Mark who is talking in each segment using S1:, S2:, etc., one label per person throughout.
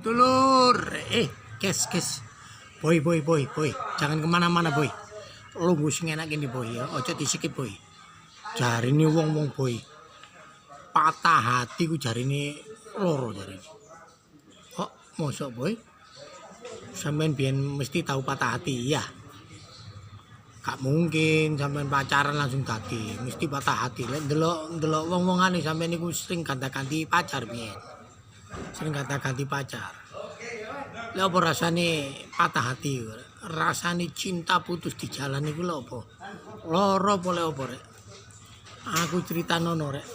S1: Dulur, kes. Boy. Jangan kemana-mana, boy. Lungguh sing enak ini, boy ya. Ojo disikip, boy. Jarine wong-wong, boy. Patah hati ku jarine loro jarine. Kok mosok, boy? Sampeyan biyen mesti tahu patah hati, ya. Gak mungkin sampean pacaran langsung dadi, mesti patah hati. Lek ndelok wong-wongane sampean niku sering ganti pacar biyen. Sering ganti pacar. Lha apa rasane patah hati? Rasane cinta putus di jalan iku lho apa? Loro apa lek apa rek? Aku critanno rek.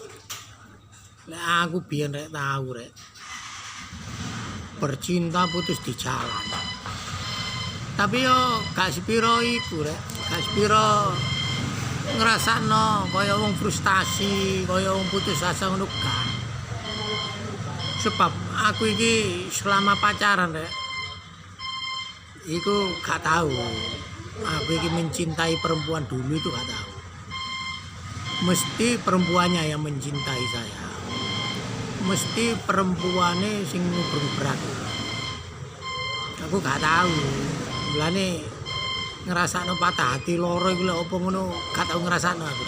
S1: Lek aku biyen rek tahu rek. Bercinta putus di jalan. Tapi yo gak sepiro iku rek. Gak sepiro ngrasakno kaya wong frustasi, kaya wong putus asa ngono gak. Sebab aku iki selama pacaran rek, iku gak tahu. Aku iki mencintai perempuan dulu itu gak tahu. Mesti perempuannya yang mencintai saya. Mesti perempuannya sing nguber aku gak tahu. Mulane ngrasakno patah hati loro iku lek opo ngono gak tau ngrasakno aku.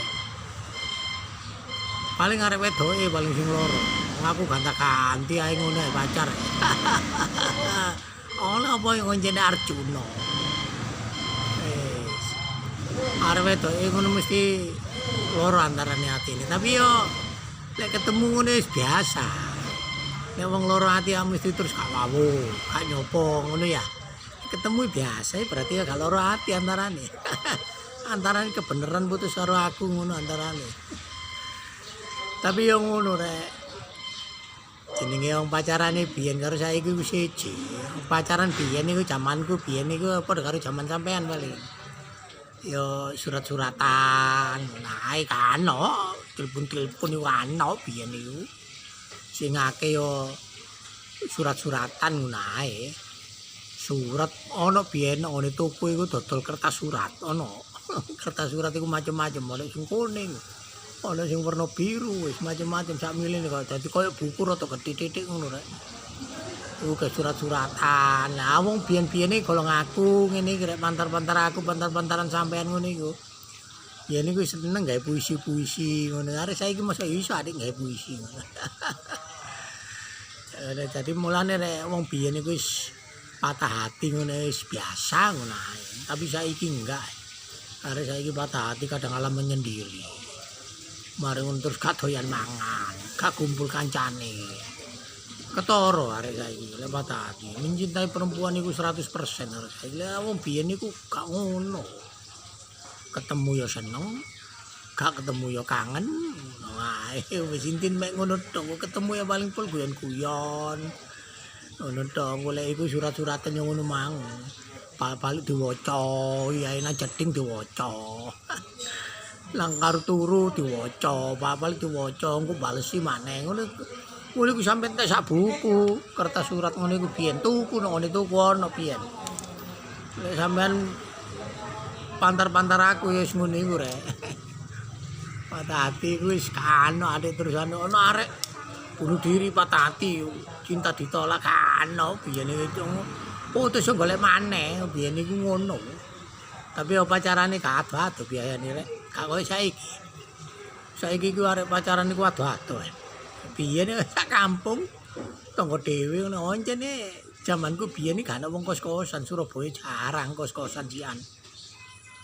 S1: Paling arek wedoke paling sing loro. Aku ganti ae ngono ae pacar. Ono apa yang ngoncene Arjuna. Wis. Arek wedoke ngono mesti loro antarane atine. Tapi yo lek ketemu ngono wis biasa. Nek wong loro ati mesti terus gak wawu, gak nyopo ngono ya. Ketemu biasa berarti ya gak loro ati antarane. Antarane kebenaran putus karo aku ngono antarane. Tapi yo ngono rek. Jenenge wong pacarane biyen karo saiki wis siji. Pacaran biyen niku jamanku biyen niku padha karo jaman sampean paling. Yo surat-suratan, nae kan ono, telepon iku ono biyen niku. Sing akeh yo surat-suratan ngono ae. Surat ono biyen ngene tuku iku dodol kertas surat ono. Kertas surat iku macam-macam, ono sing kuning. Ono sing warna biru, wis macam-macam sak milih kok dadi koyo buku rada titik-titik ngono rek. Iku ke surat-suratan. Lah wong biyen-biyen iki golong aku ngene iki rek pantar-pantar aku, pantar-pantaran sampean ngono iku. Biyen niku seneng gawe puisi-puisi ngono. Arek saiki masa iso adik gawe puisi. Jadi mulane rek wong biyen iku wis patah hati ngono wis biasa ngono ae. Tapi saiki enggak. Arek saiki patah hati kadang alam menyendiri. Mari terus gak doyan mangan, gak kumpul kancane. Ketara arek saiki lek patah hati. Mencintai perempuan iku 100% arek saiki. Lah wong biyen iku gak ngono. Ketemu ya seneng, gak ketemu ya kangen. Wah, wis intin mek ngono tok. Ketemu ya paling pol guyon-guyon. Ngono tok, golek iku surat-suratan yo ngono mang. Balik diwaca, yaene jeding diwaca. Langkar turu diwaca, balik diwaca, engko balesi maneh. Ngono iku sampe entek sak buku, kertas surat ngono iku biyen tuku nang ngene tuku ana biyen. Lek sampean pantar-pantar aku ya wis ngono iku rek. Patah hati ku wis kano adik terus ono arek bunuh diri patah hati, cinta ditolak kano biyen itu putus golek maneh biyen iku ngono. Tapi pacarane gak ado-ado biayane rek. Gak koyo saiki. Saiki ku arek pacaran iku ado-ado. Biyen sak kampung tangga dhewe ngono oncene jamanku biyen iki gak ana wong kos-kosan Surabaya jarang kos-kosan sian.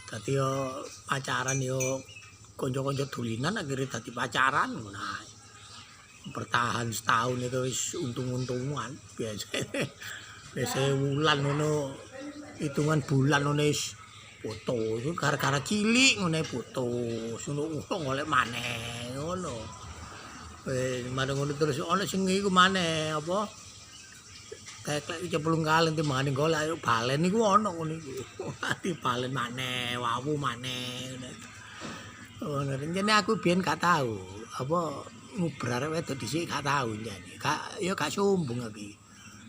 S1: Dadi yo pacaran yo kanca-kanca dulinan akhirnya dadi pacaran ngono ae. Bertahan setahun itu wis untung-untungan biasane. Biasane wulan ngono hitungan bulan ngono wis putus gara-gara cilik ngono putus ngono golek maneh ngono. Mareng ngono terus ana sing iku maneh apa kayak ceplung kalen timbangan golek ayo balen niku ana ngono iku. Ati balen maneh, wawu maneh. Ngono jane aku biyen gak tahu apa nguber arek wedok dhisik gak tahu jane. Gak ya gak sombong iki.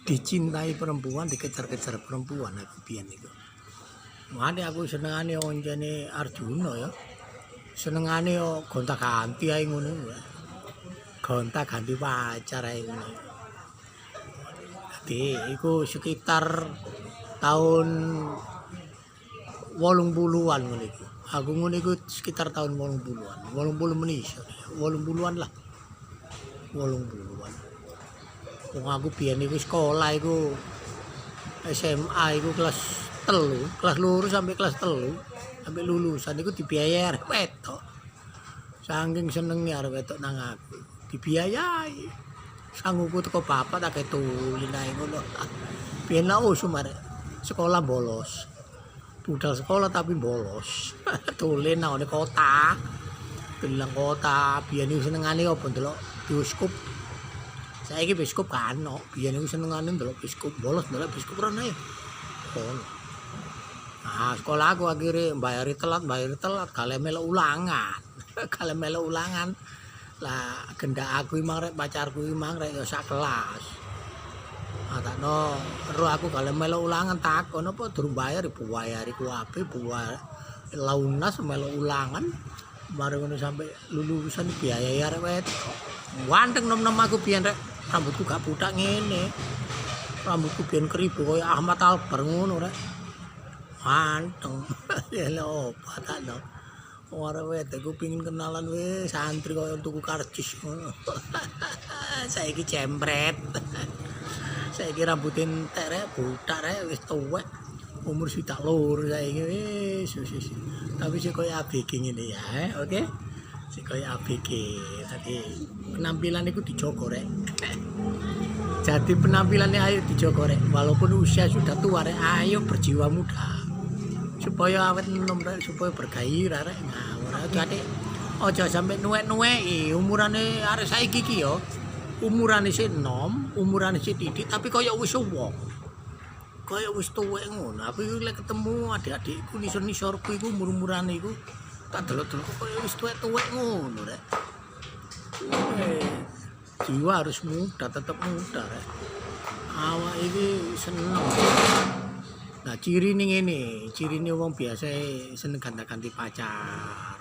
S1: Dicintai perempuan, dikejar-kejar perempuan aku biyen iku. Mane aku senengane oncene Arjuna ya. Senengane yo gonta-ganti ae ngono. Gonta-ganti pacar ae ngono. SD iku sekitar tahun 80-an ngono iku. Aku ngono iku sekitar tahun 80-an. 80 menit. 80-an lah. 80-an. Wong aku biyen iku sekolah iku SMA iku kelas 3, kelas 2 sampai kelas 3, sampai lulusan iku dibiayai arek wedok. Saking senenge arek wedok nang aku. Dibiayai. Sanggupku teko bapak tak ketulin ae ngono. Biyen lah usum arek sekolah bolos. Budal sekolah tapi bolos. Tulen nang kota. Bilang kota, biyen iku senengane opo ndelok bioskop. Saiki bioskop kan ono, biyen iku senengane ndelok bioskop, bolos ndelok bioskop rene. Ono. Nah, sekolah aku akhirnya bayari telat, kale melok ulangan. Kale melok ulangan. Lah gendak aku imang rek pacarku imang rek ya sak kelas. Atakno ro aku kale melok ulangan takon apa durung bayar iku ape buat launas melok ulangan. Mari ngono sampai lulusan biayai arek wedok. Wanteng nom-nom aku biyen rek rambutku gak putak ngene. Rambutku biyen keribu koyo Ahmad Albar ngono rek. Wanteng. Ya lho patakno. Wong arek wedok ku pengin kenalan wis santri koyo tuku karcis ngono. Saiki jembret. Saiki rambutnya entek rek, butak rek wis tuwek. Umur sudah lur saiki wis. Tapi sik koyo ABG ngene ya, oke? Sik koyo ABG. Tadi penampilan iku dijogo rek. Jadi penampilannya ayo dijogo rek. Walaupun usia sudah tua rek, ayo berjiwa muda. Supaya awet enom rek, supaya bergairah rek. Ngawur adik. Aja sampe nuwek-nuweki umurane arek saiki iki ya. Umurane sik enom, umurane sik titik tapi kaya wis wong. Kaya wis tuwek ngono. Aku iki lek ketemu adik-adikku nisor-nisorku iku umur-umurane iku tak delok-delok kaya wis tuwek-tuwek ngono rek. Jiwa harus muda, tetap muda rek. Awak iki seneng. Nah, cirine ngene, cirine wong biasa seneng ganti-ganti pacar.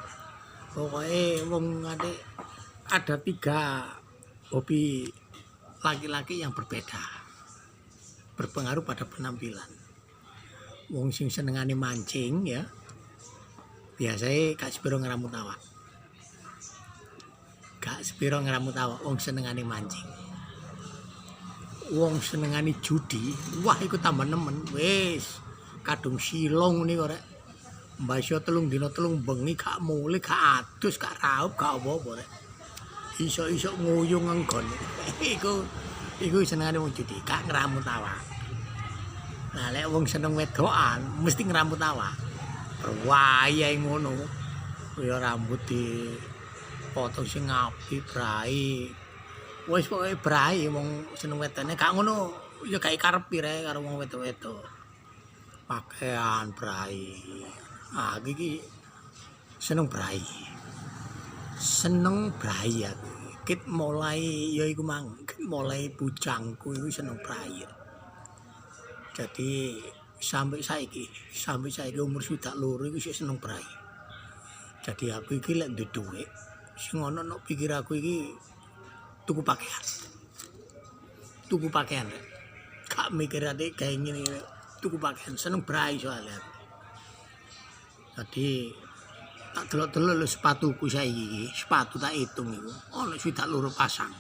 S1: Pokoknya wong ada 3 hobi laki-laki yang berbeda. Berpengaruh pada penampilan. Wong sing senengane mancing ya. Biasanya gak sepiro ngeramut awak. Gak sepiro ngeramut awak wong senengane mancing. Wong senengane judi, wah iku tambah nemen. Wis kadung silong nih korek. Mbasyo 3 dina 3 bengi gak mulih, gak adus, gak raup, gak apa-apa rek. Iso-iso nguyung nggon. Iku senengane wong judi, gak ngramut awak. Nah, lek wong seneng wedokan mesti ngramut awak. Berwayahe ngono. Kaya rambut di potong sing apik, brai. Wis pokoke brai wong seneng wedane gak ngono, ya gak karepi rek karo wong wedok-wedok. Pakaian brai. Ah, iki seneng brai. Seneng brai aku. Kit mulai ya iku mang, mulai bujangku iku seneng brai. Jadi sampai saiki umur sudah loro iku sik seneng brai. Jadi aku iki lek duwe dhuwit, sing ono nek pikir aku iki tuku pakaian. Tuku pakaian. Gak mikir ate gawe ngene, tuku pakaian, seneng brai soalnya. Jadi tak delok-delok lho sepatuku saiki, sepatu tak hitung iku. Ono swidak loro pasang.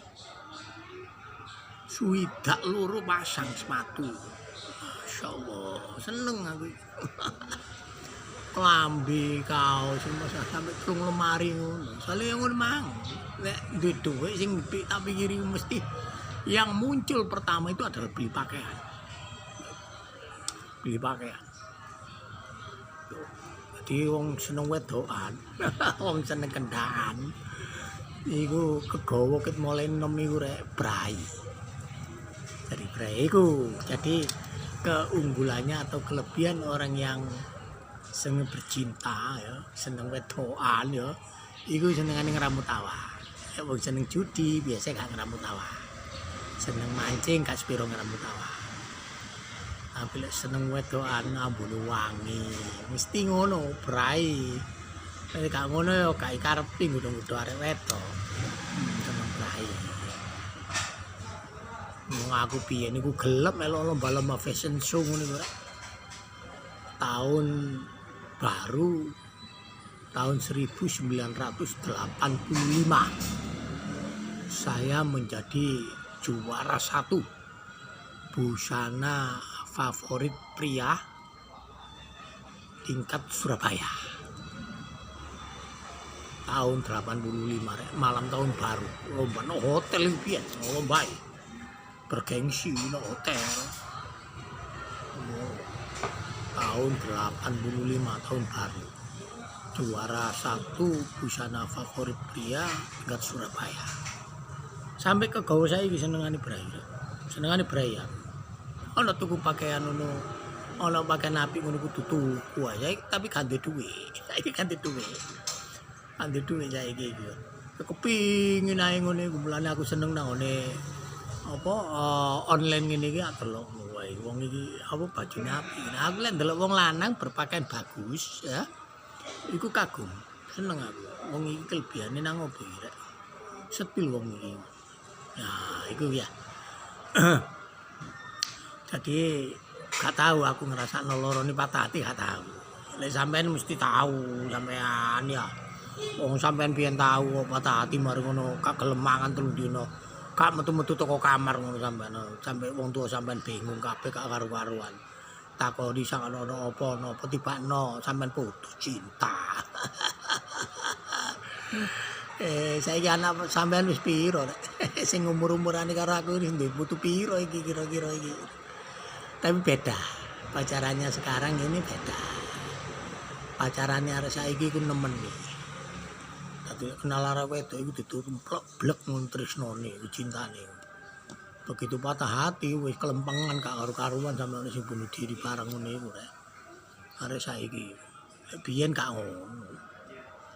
S1: Swidak loro pasang sepatu. Masyaallah, seneng aku. Klambi, kaos sampai 3 lemari ngono. Soale yang ngono mang. Nek duwe dhuwit sing tak pikiri mesti yang muncul pertama itu adalah beli pakaian. Beli pakaian. Jadi wong seneng wedokan, wong seneng kendaraan. Iku kegawa ket mulai enom iku rek brai. Jadi brai iku. Jadi keunggulannya atau kelebihan orang yang seneng bercinta ya, seneng wedokan ya. Iku senengane ngeramut awak. Ya wong seneng judi biasa gak ngeramut awak. Seneng mancing gak sepiro ngeramut awak. Tapi lek seneng wedokan ambune wangi, mesti ngono, brai. Nek gak ngono ya gak karepi nggodho-nggodho arek wedok. Seneng brai. Wong aku biyen niku gelem melok lomba-lomba fashion show ngono iku rek. Tahun baru tahun 1985 saya menjadi juara 1 busana favorit pria tingkat Surabaya. Tahun 85 rek, malam tahun baru lomba no hotel iki piye lomba bergengsi no hotel. Tahun 85 tahun baru juara 1 busana favorit pria tingkat Surabaya. Sampai ke gawe saiki senengane brai. Ana tuku pakaian ngono, ana pakaian apik ngono kudu tuku ae tapi gak ndek duit. Saiki gak ndek duit. Andek duit saiki iki. Kepingin ae ngene iku mulane aku seneng nang ngene online ngene iki delok wae wong iki bajune apik. Nah aku lek ndelok wong lanang berpakaian bagus ya. Iku kagum, seneng aku. Wong iki kelebihane nang opo iki rek. Setil wong iki. Nah, iku ya. Jadi gak tahu aku ngrasakno lorone patah hati gak tahu. Lek sampean mesti tahu sampean ya. Wong sampean biyen tahu patah hati mari ngono kagelem mangan 3 dina. Gak metu-metu teko kamar ngono sampean. Sampai wong tua sampean bingung kabeh gak karu-karuan. Takoni sakno apa napa tibakno sampean putus cinta. Saiki anak sampean wis piro rek? Sing umur-umurane karo aku wis duwe putu piro iki kira-kira iki. Tapi beda. Pacarannya sekarang ini beda. Pacarannya arek saiki ku nemen iki. Dadi kenal arek wedok iku ditumplok blek ngono tresnane, cintane. Begitu patah hati wis kelempengan gak karu-karuan sampe sing bunuh diri bareng ngene iku rek. Arek saiki biyen gak ngono.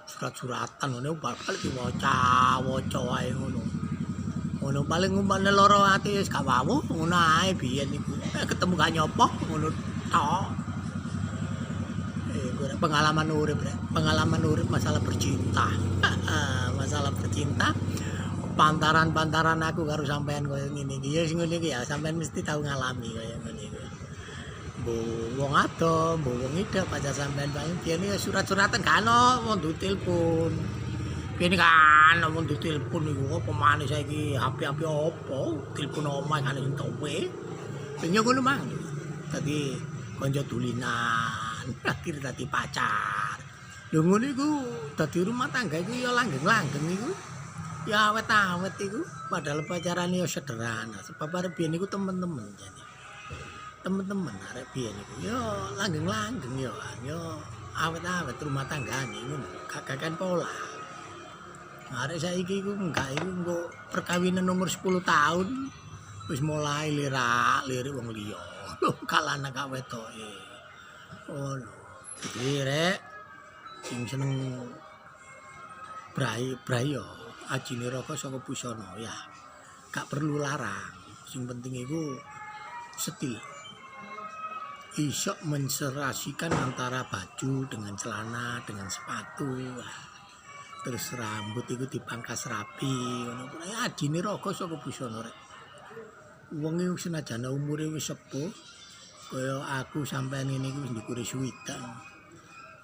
S1: Surat-suratan ngene bal-bal diwaca wae ngono. Ngono paling umpane lara ati wis gak wau ngono ae biyen iku. Ketemu gak nyopok ngono tok. Pengalaman urip rek. Pengalaman urip masalah bercinta. Masalah bercinta. Pantaran-pantaran aku karo sampean koyo ngene iki. Ya sing ngene iki ya sampean mesti tahu ngalami koyo ngene iki. Wong ado, wong ida pacar sampean paling biyen ya surat-suratan gak ono, wong duwe telepon. Biyen kan wong duwe telepon iku apa maneh saiki HP-HP apa, telepon omah kan sing towe. Ya ngono mang. Dadi kanca dulinan, akhir dadi pacar. Lho ngono iku dadi rumah tangga iku ya langgeng-langgeng iku. Ya awet-awet iku padahal pacaran ya sederhana. Sebab arek biyen iku temen-temen jane. Temen-temen arek biyen iku ya langgeng-langgeng ya awet-awet rumah tanggane ngono. Kagakan pola. Arek saiki iku enggak iku engko perkawinan umur 10 tahun wis mulai lirik wong liya. Lho kalana gak wetoke. Oh lho. Iki rek sing seneng brai ya ajine rokok saka busana ya. Gak perlu larang. Sing penting iku setil. Iso menserasikan antara baju dengan celana dengan sepatu. Terus rambut iku dipangkas rapi ngono kuwi ajine rokok saka busana rek. Wong iki senajan umure wis sepuh kaya aku sampean ngene iki wis ndukure suwidak.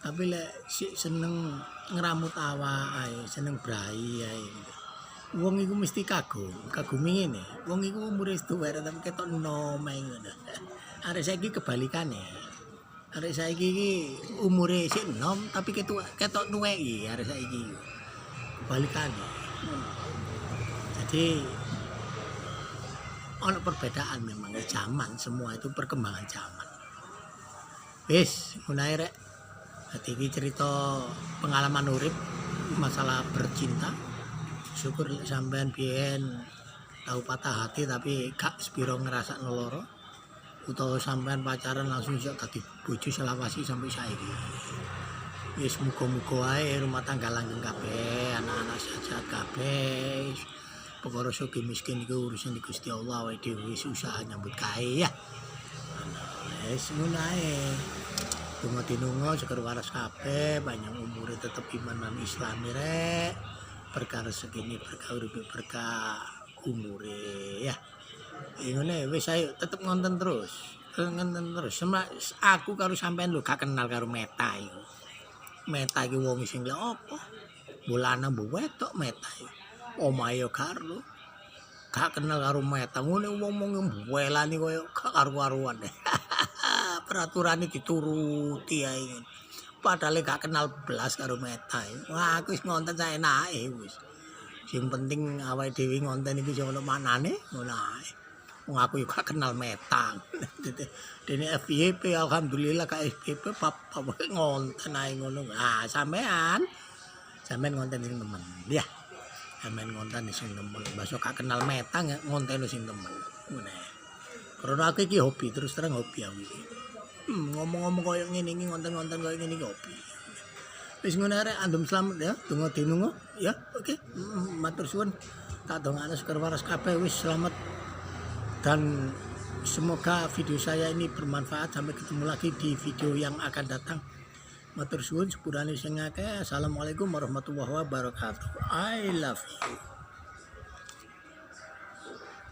S1: Tapi lek sik seneng ngramut awak ae, seneng brai ae. Wong iku mesti kagumi ngene. Wong iku umure wis tuwa tapi ketok enom ae ngono. Arek saiki kebalikane. Arek saiki iki umure sik enom tapi ketok nuweki arek saiki. Kebalikane. Jadi ono perbedaan memang zaman semua itu perkembangan zaman. Wis, ngono ae rek. Dadi iki cerita pengalaman urip masalah bercinta. Syukur sampean biyen tahu patah hati tapi gak sepiro ngrasakno lara. Utawa sampean pacaran langsung iso dadi bojo selawasi sampai saiki. Wis muga-muga ae rumah tangga langgeng kabeh, anak-anak sehat kabeh. Perkara sugih miskin iku urusan di Gusti Allah wae dhewe wis usaha nyambut gawe ya. Wis ngono ae. Donga dinunga seger waras kabeh, panjang umure tetep iman lan Islam rek. Berkah rezekine, berkah uripe, berkah umure ya. Ngene wis ayo tetep ngonten terus. Ngonten terus. Aku karo sampean lho gak kenal karo Meta iku. Meta iki wong sing lha apa? Mulane mbok wedok Meta iki. Omahe yo karo. Gak kenal karo Meta. Ngene wong-wong mbelani koyo gak karu-karuan. Peraturane dituruti ae. Padahal gak kenal belas karo Meta. Wah, aku wis ngonten saenake wis. Sing penting awake dhewe ngonten iki sing ono manane, ngono ae. Wong aku yo gak kenal Meta. Dene FYP alhamdulillah ka FYP papa ngonten ae ngono. Ah, sampean ngonten sing temen. Ya. Sampean ngonten sing temen. Basok gak kenal Meta ngonten sing temen. Ngono ae. Karena aku iki hobi, terus terang hobi aku iki. Ngomong-ngomong koyo ngene iki ngonten-ngonten koyo ngene iki hobi. Wis ngono arek andum slamet ya, donga dinunga ya. Oke. Matur suwun. Tak dongakno syukur waras kabeh wis selamat dan semoga video saya ini bermanfaat. Sampai ketemu lagi di video yang akan datang. Matur suwun sepurane sing akeh. Assalamualaikum warahmatullahi wabarakatuh. I love you.